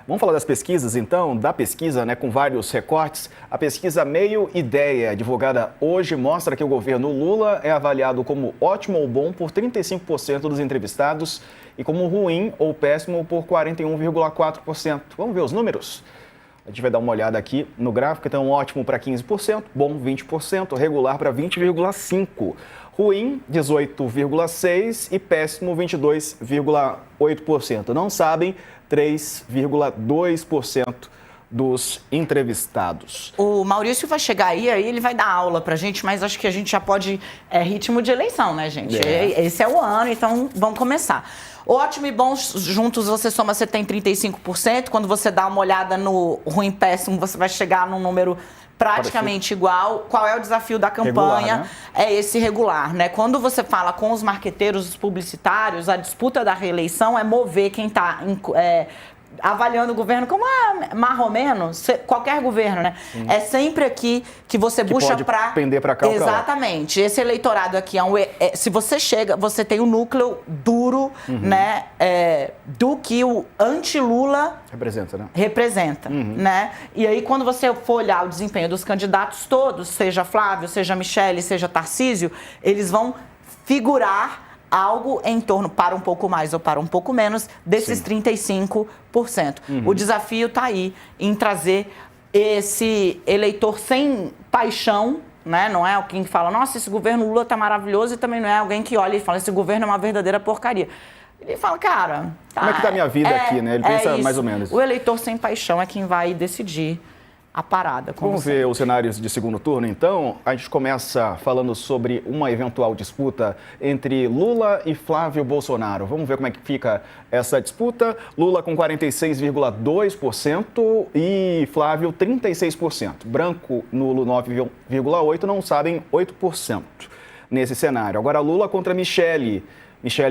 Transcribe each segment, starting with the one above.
Vamos falar das pesquisas, então, da pesquisa, com vários recortes. A pesquisa Meio Ideia, divulgada hoje, mostra que o governo Lula é avaliado como ótimo ou bom por 35% dos entrevistados e como ruim ou péssimo por 41,4%. Vamos ver os números? A gente vai dar uma olhada aqui no gráfico. Então, ótimo para 15%, bom 20%, regular para 20,5%. Ruim, 18,6% e péssimo, 22,8%. Não sabem, 3,2% dos entrevistados. O Maurício vai chegar aí ele vai dar aula pra gente, mas acho que a gente já pode... É ritmo de eleição, né, gente? Esse é o ano, então vamos começar. Ótimo e bom juntos, você soma, você tem 35%. Quando você dá uma olhada no ruim péssimo, você vai chegar num número praticamente igual. Qual é o desafio da campanha? Regular, É esse regular, né? Quando você fala com os marqueteiros, os publicitários, a disputa da reeleição é mover quem está avaliando o governo como mais ou menos, qualquer governo, né? Sim. É sempre aqui que você busca para pender para cá. Exatamente. Esse eleitorado aqui se você chega, você tem um núcleo duro, né? Do que o anti-Lula representa, né? E aí, quando você for olhar o desempenho dos candidatos todos, seja Flávio, seja Michele, seja Tarcísio, eles vão figurar algo em torno, para um pouco mais ou para um pouco menos, desses 35%. O desafio está aí em trazer esse eleitor sem paixão, né? Não é alguém que fala, nossa, esse governo Lula está maravilhoso, e também não é alguém que olha e fala, esse governo é uma verdadeira porcaria. Ele fala, cara... Como é que está a minha vida aqui, né? Ele pensa mais ou menos. O eleitor sem paixão é quem vai decidir a parada. Vamos ver os cenários de segundo turno, então. A gente começa falando sobre uma eventual disputa entre Lula e Flávio Bolsonaro. Vamos ver como é que fica essa disputa. Lula com 46,2% e Flávio 36%. Branco, nulo 9,8%, não sabem 8% nesse cenário. Agora Lula contra Michele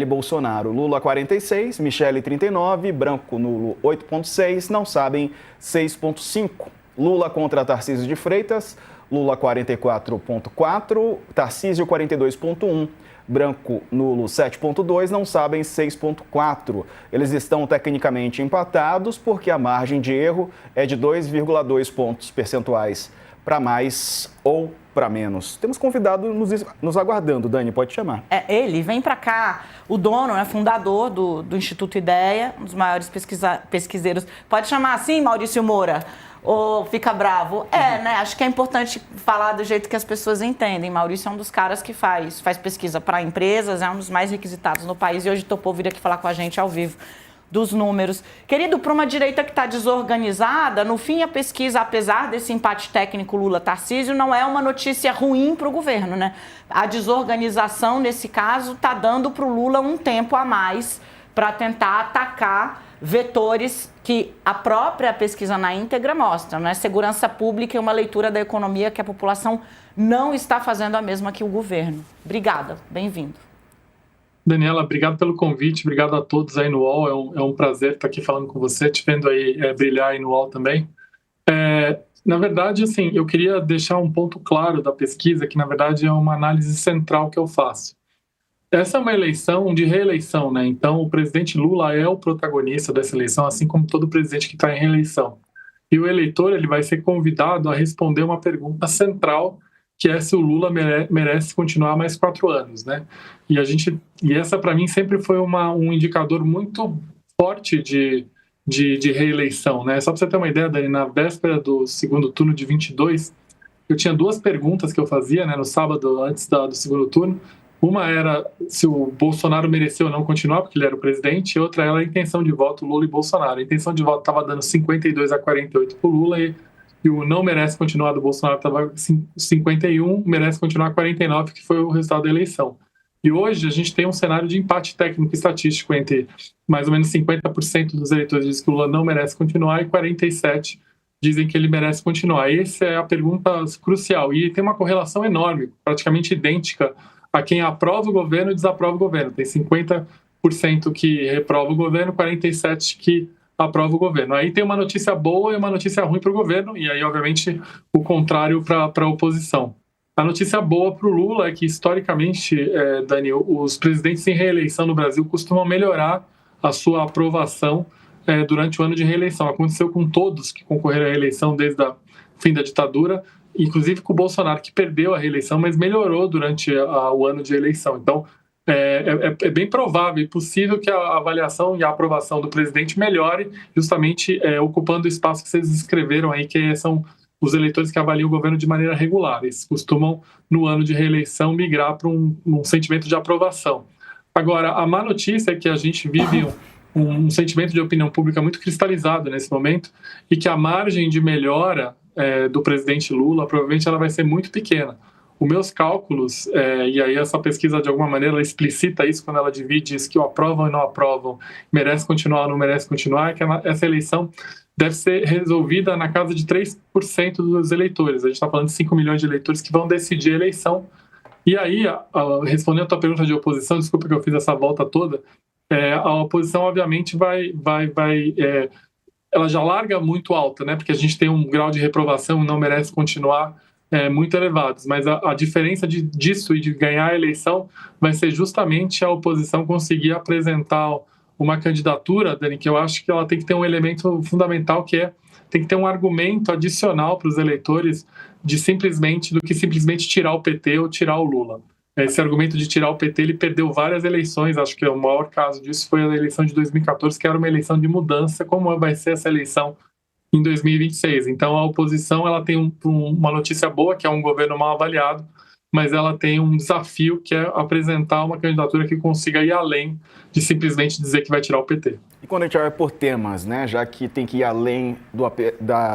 Bolsonaro. Lula 46%, Michele 39%, branco, nulo 8,6%, não sabem 6,5%. Lula contra Tarcísio de Freitas, Lula 44,4%, Tarcísio 42,1%, branco, nulo 7,2%, não sabem 6,4%. Eles estão tecnicamente empatados porque a margem de erro é de 2,2 pontos percentuais para mais ou para menos. Temos convidado nos aguardando. Dani, pode chamar. Ele vem para cá, o dono, fundador do Instituto Ideia, um dos maiores pesquiseiros. Pode chamar assim, Maurício Moura? Ou fica bravo? Né? Acho que é importante falar do jeito que as pessoas entendem. Maurício é um dos caras que faz pesquisa para empresas, é um dos mais requisitados no país e hoje topou vir aqui falar com a gente ao vivo dos números. Querido, para uma direita que está desorganizada, no fim a pesquisa, apesar desse empate técnico Lula-Tarcísio, não é uma notícia ruim para o governo, né? A desorganização, nesse caso, está dando para o Lula um tempo a mais para tentar atacar vetores que a própria pesquisa na íntegra mostra, né? Segurança pública e uma leitura da economia que a população não está fazendo a mesma que o governo. Obrigada, bem-vindo. Daniela, obrigado pelo convite, obrigado a todos aí no UOL, é um prazer estar aqui falando com você, te vendo aí brilhar aí no UOL também. Na verdade, assim, eu queria deixar um ponto claro da pesquisa, que na verdade é uma análise central que eu faço. Essa é uma eleição de reeleição, né? Então, o presidente Lula é o protagonista dessa eleição, assim como todo presidente que está em reeleição. E o eleitor ele vai ser convidado a responder uma pergunta central, que é se o Lula merece continuar mais 4 anos, né? E essa, para mim, sempre foi um indicador muito forte de reeleição, né? Só para você ter uma ideia, Dani, na véspera do segundo turno de 22, eu tinha 2 perguntas que eu fazia, né, no sábado antes do segundo turno. Uma era se o Bolsonaro mereceu ou não continuar, porque ele era o presidente, e outra era a intenção de voto Lula e Bolsonaro. A intenção de voto estava dando 52-48 para o Lula e o não merece continuar do Bolsonaro estava 51, merece continuar 49, que foi o resultado da eleição. E hoje a gente tem um cenário de empate técnico e estatístico entre mais ou menos 50% dos eleitores dizem que o Lula não merece continuar e 47% dizem que ele merece continuar. Essa é a pergunta crucial e tem uma correlação enorme, praticamente idêntica a quem aprova o governo e desaprova o governo. Tem 50% que reprova o governo, 47% que aprova o governo. Aí tem uma notícia boa e uma notícia ruim para o governo, e aí, obviamente, o contrário para a oposição. A notícia boa para o Lula é que, historicamente, Dani, os presidentes em reeleição no Brasil costumam melhorar a sua aprovação durante o ano de reeleição. Aconteceu com todos que concorreram à reeleição desde o fim da ditadura, inclusive com o Bolsonaro, que perdeu a reeleição, mas melhorou durante o ano de eleição. Então, é bem provável e possível que a avaliação e a aprovação do presidente melhore, justamente ocupando o espaço que vocês escreveram aí, que são os eleitores que avaliam o governo de maneira regular. Eles costumam, no ano de reeleição, migrar para um sentimento de aprovação. Agora, a má notícia é que a gente vive um sentimento de opinião pública muito cristalizado nesse momento e que a margem de melhora do presidente Lula, provavelmente ela vai ser muito pequena. Os meus cálculos, e aí essa pesquisa de alguma maneira ela explicita isso quando ela divide isso que o aprovam e não aprovam, merece continuar ou não merece continuar, é que essa eleição deve ser resolvida na casa de 3% dos eleitores. A gente está falando de 5 milhões de eleitores que vão decidir a eleição. E aí, respondendo a tua pergunta de oposição, desculpa que eu fiz essa volta toda, a oposição obviamente ela já larga muito alta, né? Porque a gente tem um grau de reprovação e não merece continuar muito elevados, mas a diferença disso e de ganhar a eleição vai ser justamente a oposição conseguir apresentar uma candidatura, Dani, que eu acho que ela tem que ter um elemento fundamental, que tem que ter um argumento adicional para os eleitores do que simplesmente tirar o PT ou tirar o Lula. Esse argumento de tirar o PT, ele perdeu várias eleições, acho que o maior caso disso foi a eleição de 2014, que era uma eleição de mudança, como vai ser essa eleição em 2026. Então, a oposição ela tem uma notícia boa, que é um governo mal avaliado, mas ela tem um desafio, que é apresentar uma candidatura que consiga ir além de simplesmente dizer que vai tirar o PT. E quando a gente olha por temas, né, já que tem que ir além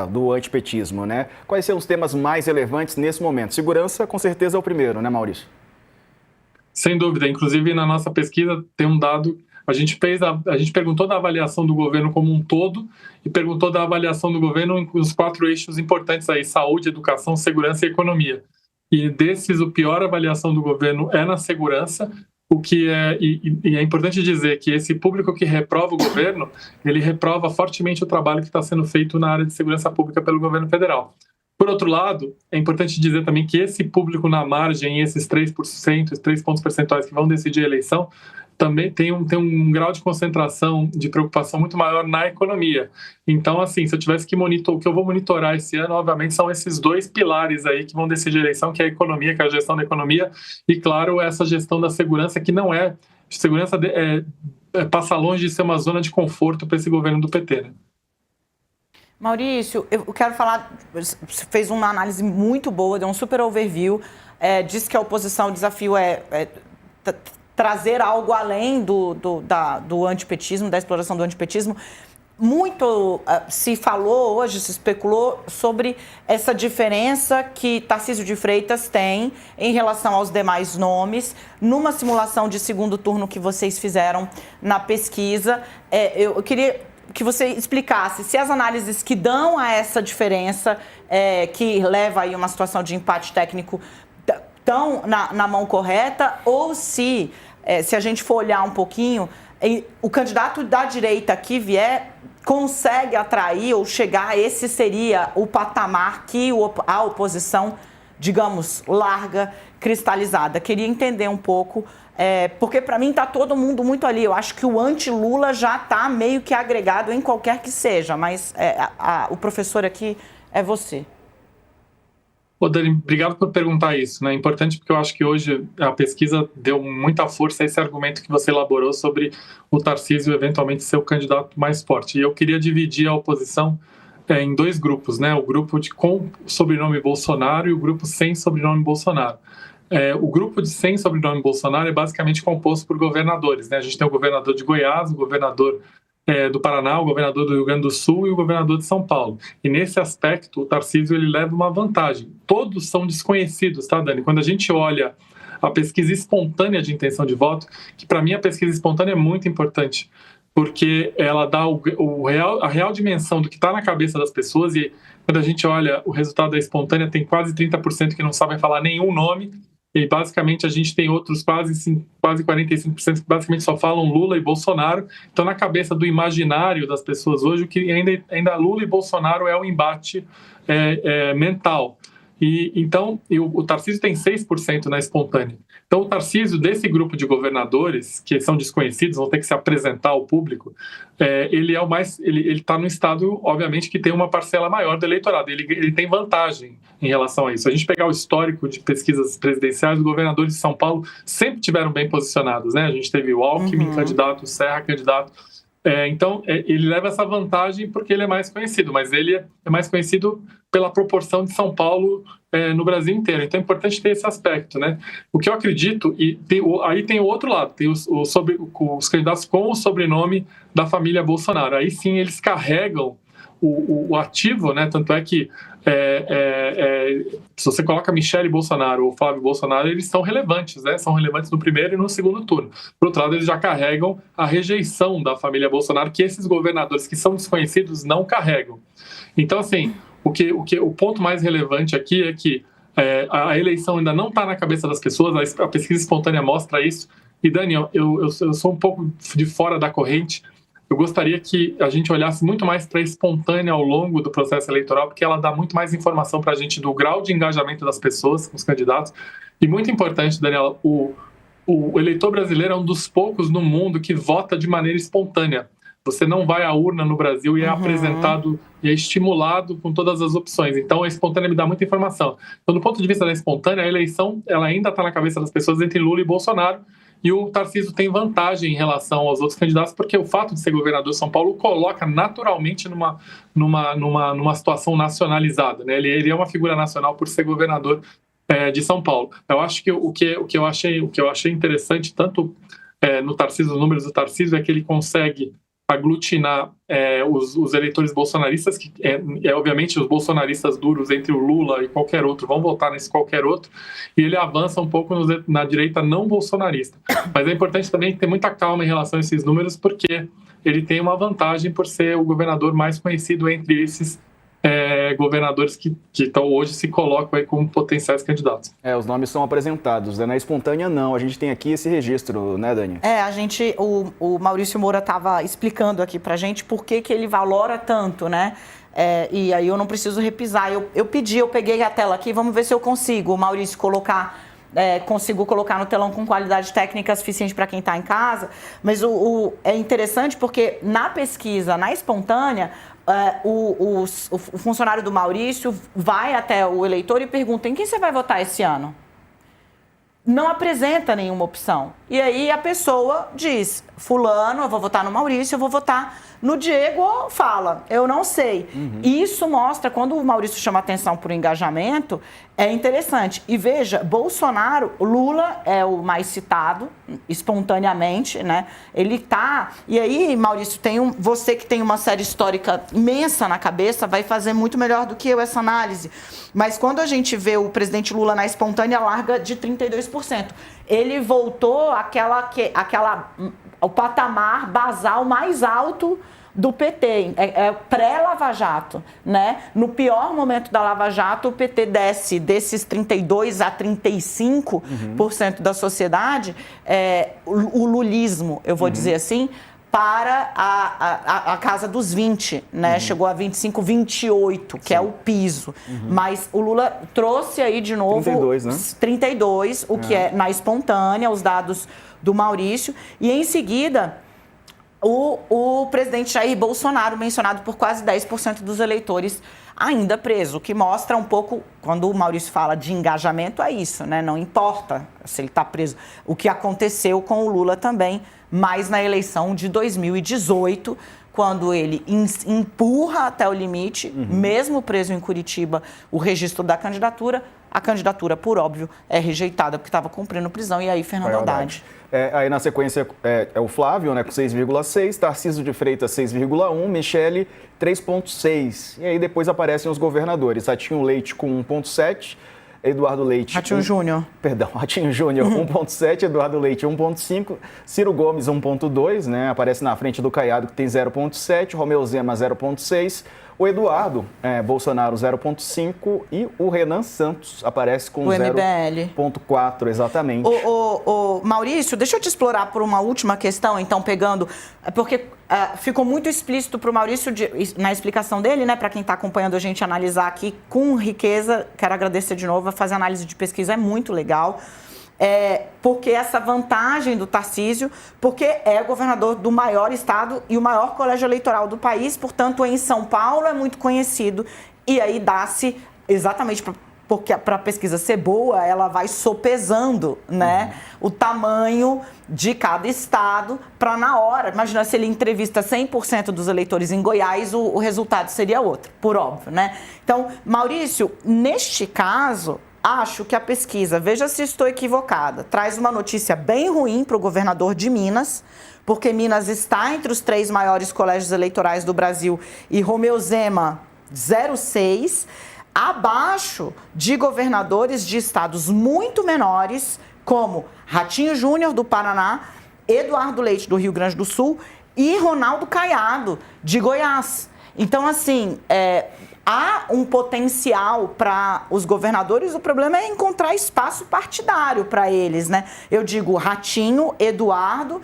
do antipetismo, né, quais são os temas mais relevantes nesse momento? Segurança, com certeza, é o primeiro, né, Maurício? Sem dúvida. Inclusive, na nossa pesquisa tem um dado. A gente perguntou da avaliação do governo como um todo e perguntou da avaliação do governo nos 4 eixos importantes aí: saúde, educação, segurança e economia. E desses, a pior avaliação do governo é na segurança, e é importante dizer que esse público que reprova o governo, ele reprova fortemente o trabalho que está sendo feito na área de segurança pública pelo governo federal. Por outro lado, é importante dizer também que esse público na margem, esses 3%, 3 pontos percentuais que vão decidir a eleição, também tem um grau de concentração, de preocupação muito maior na economia. Então, assim, se eu tivesse que monitorar, o que eu vou monitorar esse ano, obviamente, são esses 2 pilares aí que vão decidir a eleição, que é a economia, que é a gestão da economia, e, claro, essa gestão da segurança, que não é... Segurança passa longe de ser uma zona de conforto para esse governo do PT, né? Maurício, eu quero falar, você fez uma análise muito boa, deu um super overview, disse que a oposição, o desafio trazer algo além do antipetismo, da exploração do antipetismo. Muito se falou hoje, se especulou sobre essa diferença que Tarcísio de Freitas tem em relação aos demais nomes. Numa simulação de segundo turno que vocês fizeram na pesquisa, eu queria que você explicasse se as análises que dão a essa diferença, que leva aí uma situação de empate técnico, estão na mão correta, ou se a gente for olhar um pouquinho, o candidato da direita que vier consegue atrair ou chegar, esse seria o patamar que a oposição, digamos, larga, cristalizada. Queria entender um pouco, porque para mim está todo mundo muito ali. Eu acho que o anti-Lula já está meio que agregado em qualquer que seja, mas o professor aqui é você. Ô, Dani, obrigado por perguntar isso, né? É importante porque eu acho que hoje a pesquisa deu muita força a esse argumento que você elaborou sobre o Tarcísio eventualmente ser o candidato mais forte. E eu queria dividir a oposição em 2 grupos, né? O grupo com sobrenome Bolsonaro e o grupo sem sobrenome Bolsonaro. O grupo de sem sobrenome Bolsonaro é basicamente composto por governadores, né? A gente tem o governador de Goiás, o governador do Paraná, o governador do Rio Grande do Sul e o governador de São Paulo. E nesse aspecto, o Tarcísio ele leva uma vantagem. Todos são desconhecidos, tá, Dani? Quando a gente olha a pesquisa espontânea de intenção de voto, que para mim a pesquisa espontânea é muito importante, porque ela dá a real dimensão do que está na cabeça das pessoas, e quando a gente olha o resultado da espontânea, tem quase 30% que não sabem falar nenhum nome, e basicamente a gente tem outros quase 45% que basicamente só falam Lula e Bolsonaro. Então, na cabeça do imaginário das pessoas hoje, o que ainda Lula e Bolsonaro é um embate mental. E então o Tarcísio tem 6% na espontânea. Então o Tarcísio, desse grupo de governadores, que são desconhecidos, vão ter que se apresentar ao público, ele é o mais, ele está no estado, obviamente, que tem uma parcela maior do eleitorado. Ele tem vantagem em relação a isso. A gente pegar o histórico de pesquisas presidenciais, os governadores de São Paulo sempre tiveram bem posicionados, né? A gente teve o Alckmin candidato, o Serra candidato. Então, ele leva essa vantagem porque ele é mais conhecido, mas ele é mais conhecido pela proporção de São Paulo no Brasil inteiro. Então, é importante ter esse aspecto, né? O que eu acredito, aí tem o outro lado, tem os candidatos com o sobrenome da família Bolsonaro. Aí sim, eles carregam o ativo, né? Tanto é que se você coloca Michele Bolsonaro ou Flávio Bolsonaro, eles são relevantes, né? São relevantes no primeiro e no segundo turno. Por outro lado, eles já carregam a rejeição da família Bolsonaro, que esses governadores que são desconhecidos não carregam. Então, assim, o ponto mais relevante aqui é que a eleição ainda não está na cabeça das pessoas, a pesquisa espontânea mostra isso. E, Daniel, eu sou um pouco de fora da corrente. Eu gostaria que a gente olhasse muito mais para a espontânea ao longo do processo eleitoral, porque ela dá muito mais informação para a gente do grau de engajamento das pessoas com os candidatos. E muito importante, Daniela, o eleitor brasileiro é um dos poucos no mundo que vota de maneira espontânea. Você não vai à urna no Brasil e é apresentado e é estimulado com todas as opções. Então, a espontânea me dá muita informação. Então, do ponto de vista da espontânea, a eleição ela ainda está na cabeça das pessoas entre Lula e Bolsonaro. E o Tarcísio tem vantagem em relação aos outros candidatos, porque o fato de ser governador de São Paulo o coloca naturalmente numa situação nacionalizada, né? Ele é uma figura nacional por ser governador de São Paulo. Eu acho que o que eu achei interessante, tanto no Tarcísio, os números do Tarcísio, é que ele consegue aglutinar os eleitores bolsonaristas, que obviamente os bolsonaristas duros entre o Lula e qualquer outro vão votar nesse qualquer outro, e ele avança um pouco na direita não bolsonarista. Mas é importante também ter muita calma em relação a esses números, porque ele tem uma vantagem por ser o governador mais conhecido entre esses governadores que hoje se colocam aí como potenciais candidatos. Os nomes são apresentados, né? Na espontânea não, a gente tem aqui esse registro, né, Dani? O Maurício Moura estava explicando aqui pra gente por que ele valora tanto, né? E aí eu não preciso repisar, eu peguei a tela aqui, vamos ver se eu consigo, Maurício, consigo colocar no telão com qualidade técnica suficiente para quem está em casa, mas é interessante porque na pesquisa, na espontânea, o funcionário do Maurício vai até o eleitor e pergunta: em quem você vai votar esse ano? Não apresenta nenhuma opção. E aí a pessoa diz: fulano, eu vou votar no Maurício, eu vou votar no Diego, ou fala, eu não sei. Isso mostra, quando o Maurício chama atenção para o engajamento, é interessante. E veja, Lula é o mais citado, espontaneamente, né? Ele tá... E aí, Maurício, você que tem uma série histórica imensa na cabeça, vai fazer muito melhor do que eu essa análise. Mas quando a gente vê o presidente Lula na espontânea, larga de 32%. Ele voltou ao patamar basal mais alto do PT, pré-Lava Jato, né? No pior momento da Lava Jato, o PT desce desses 32% a 35% da sociedade, o lulismo, eu vou dizer assim, para a casa dos 20%, né? Chegou a 25%, 28%, que é o piso. Mas o Lula trouxe aí de novo 32%, né? 32%, o que é na espontânea, os dados do Maurício, e em seguida o presidente Jair Bolsonaro, mencionado por quase 10% dos eleitores, ainda preso, o que mostra um pouco, quando o Maurício fala de engajamento, é isso, né? Não importa se ele está preso. O que aconteceu com o Lula também, mas na eleição de 2018, quando ele empurra até o limite, mesmo preso em Curitiba, o registro da candidatura, a candidatura, por óbvio, é rejeitada, porque estava cumprindo prisão, e aí Fernando Haddad. Aí na sequência é o Flávio, né, com 6,6%, Tarcísio de Freitas 6,1%, Michele 3,6%. E aí depois aparecem os governadores, Ratinho Leite com 1,7%, Eduardo Leite... Ratinho Júnior. Perdão, Ratinho Júnior 1,7%, Eduardo Leite 1,5%, Ciro Gomes 1,2%, né, aparece na frente do Caiado, que tem 0,7%, Romeu Zema 0,6%, O Eduardo Bolsonaro 0,5 e o Renan Santos aparece com o MBL 0,4, exatamente. O Maurício, deixa eu te explorar por uma última questão, então, pegando... Porque ficou muito explícito para o Maurício na explicação dele, né? Para quem está acompanhando a gente analisar aqui com riqueza. Quero agradecer de novo. Fazer análise de pesquisa é muito legal. Porque essa vantagem do Tarcísio, porque é governador do maior estado e o maior colégio eleitoral do país, portanto, em São Paulo é muito conhecido, e aí dá-se exatamente porque para a pesquisa ser boa, ela vai sopesando, né, o tamanho de cada estado para na hora. Imagina se ele entrevista 100% dos eleitores em Goiás, o resultado seria outro, por óbvio, né? Então, Maurício, neste caso... Acho que a pesquisa, veja se estou equivocada, traz uma notícia bem ruim para o governador de Minas, porque Minas está entre os 3 maiores colégios eleitorais do Brasil e Romeu Zema 0,6, abaixo de governadores de estados muito menores, como Ratinho Júnior, do Paraná, Eduardo Leite, do Rio Grande do Sul e Ronaldo Caiado, de Goiás. Então, assim, há um potencial para os governadores, o problema é encontrar espaço partidário para eles, né? Eu digo Ratinho e Eduardo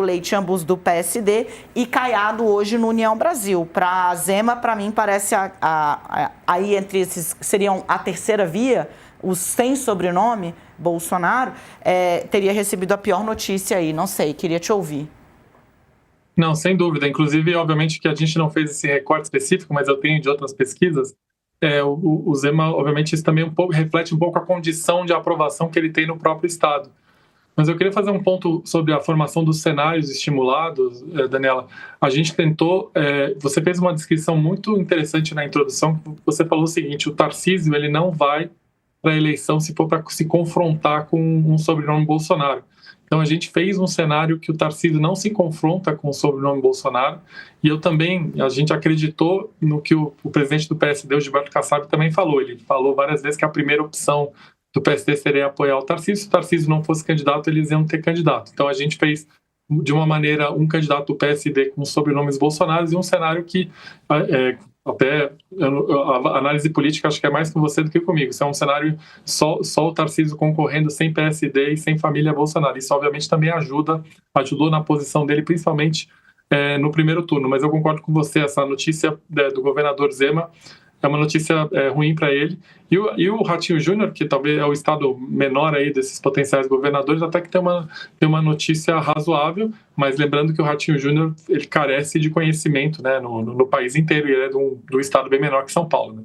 Leite, ambos do PSD, e Caiado hoje no União Brasil. Para Zema, para mim, parece aí entre esses, seriam a terceira via, os sem sobrenome, Bolsonaro, teria recebido a pior notícia aí, não sei, queria te ouvir. Não, sem dúvida. Inclusive, obviamente que a gente não fez esse recorte específico, mas eu tenho de outras pesquisas. O Zema, obviamente, isso também reflete um pouco a condição de aprovação que ele tem no próprio estado. Mas eu queria fazer um ponto sobre a formação dos cenários estimulados, Daniela. A gente tentou... você fez uma descrição muito interessante na introdução. Você falou o seguinte, o Tarcísio ele não vai para a eleição se for para se confrontar com um sobrenome Bolsonaro. Então, a gente fez um cenário que o Tarcísio não se confronta com o sobrenome Bolsonaro, e a gente acreditou no que o presidente do PSD, o Gilberto Kassab, também falou. Ele falou várias vezes que a primeira opção do PSD seria apoiar o Tarcísio. Se o Tarcísio não fosse candidato, eles iam ter candidato. Então, a gente fez, de uma maneira, um candidato do PSD com sobrenomes Bolsonaro e um cenário que... até a análise política acho que é mais com você do que comigo. Isso é um cenário só o Tarcísio concorrendo sem PSD e sem família Bolsonaro. Isso obviamente também ajudou na posição dele, principalmente no primeiro turno. Mas eu concordo com você, essa notícia do governador Zema é uma notícia ruim para ele. E o Ratinho Júnior, que talvez é o estado menor aí desses potenciais governadores, até que tem uma notícia razoável, mas lembrando que o Ratinho Júnior ele carece de conhecimento, né, no país inteiro, e ele é do estado bem menor que São Paulo, né?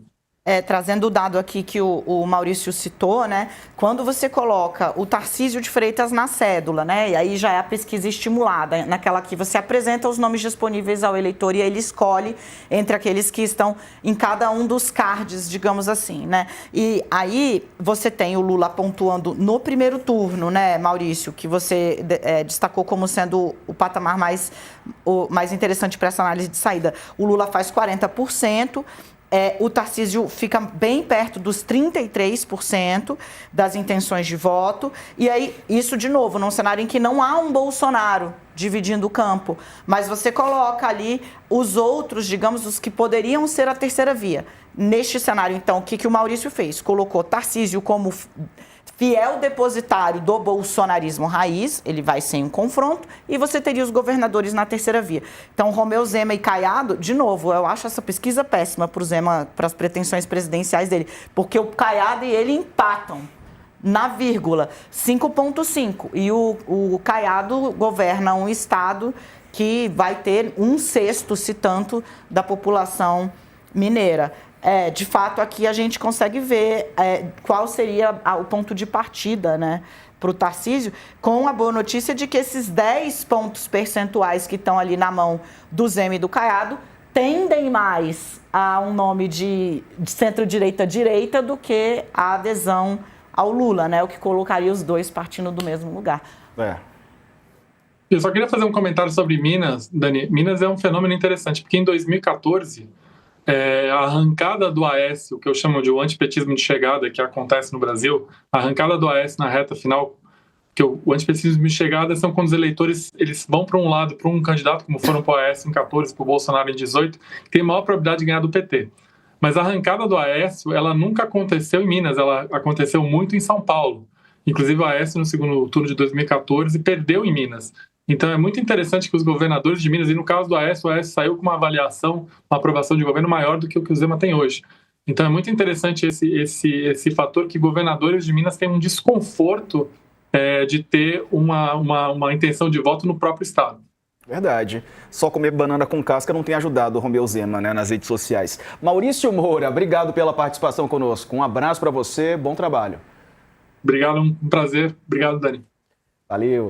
Trazendo o dado aqui que o Maurício citou, né? Quando você coloca o Tarcísio de Freitas na cédula, né? E aí já é a pesquisa estimulada, naquela que você apresenta os nomes disponíveis ao eleitor e ele escolhe entre aqueles que estão em cada um dos cards, digamos assim, né? E aí você tem o Lula pontuando no primeiro turno, né, Maurício, que você destacou como sendo o patamar mais interessante para essa análise de saída. O Lula faz 40%. O Tarcísio fica bem perto dos 33% das intenções de voto. E aí, isso de novo, num cenário em que não há um Bolsonaro dividindo o campo, mas você coloca ali os outros, digamos, os que poderiam ser a terceira via. Neste cenário, então, o que o Maurício fez? Colocou Tarcísio como fiel depositário do bolsonarismo raiz, ele vai sem um confronto, e você teria os governadores na terceira via. Então, Romeu Zema e Caiado, de novo, eu acho essa pesquisa péssima para o Zema, para as pretensões presidenciais dele, porque o Caiado e ele empatam na vírgula, 5,5, e o Caiado governa um estado que vai ter 1/6, se tanto, da população mineira. De fato, aqui a gente consegue ver qual seria o ponto de partida, né, para o Tarcísio, com a boa notícia de que esses 10 pontos percentuais que estão ali na mão do Zema e do Caiado tendem mais a um nome de centro-direita do que a adesão ao Lula, né, o que colocaria os dois partindo do mesmo lugar. Eu só queria fazer um comentário sobre Minas, Dani. Minas é um fenômeno interessante, porque em 2014... a arrancada do Aécio, que eu chamo de o antipetismo de chegada que acontece no Brasil, a arrancada do Aécio na reta final, que o antipesquismo de chegada são quando os eleitores eles vão para um lado, para um candidato, como foram para o Aécio em 14, para o Bolsonaro em 18, que tem maior probabilidade de ganhar do PT. Mas a arrancada do Aécio, ela nunca aconteceu em Minas, ela aconteceu muito em São Paulo. Inclusive o Aécio, no segundo turno de 2014, perdeu em Minas. Então é muito interessante que os governadores de Minas, e no caso do Aécio, o Aécio saiu com uma avaliação, uma aprovação de governo maior do que o Zema tem hoje. Então é muito interessante esse fator que governadores de Minas têm um desconforto de ter uma intenção de voto no próprio estado. Verdade. Só comer banana com casca não tem ajudado o Romeu Zema, né, nas redes sociais. Maurício Moura, obrigado pela participação conosco. Um abraço para você, bom trabalho. Obrigado, um prazer. Obrigado, Dani. Valeu.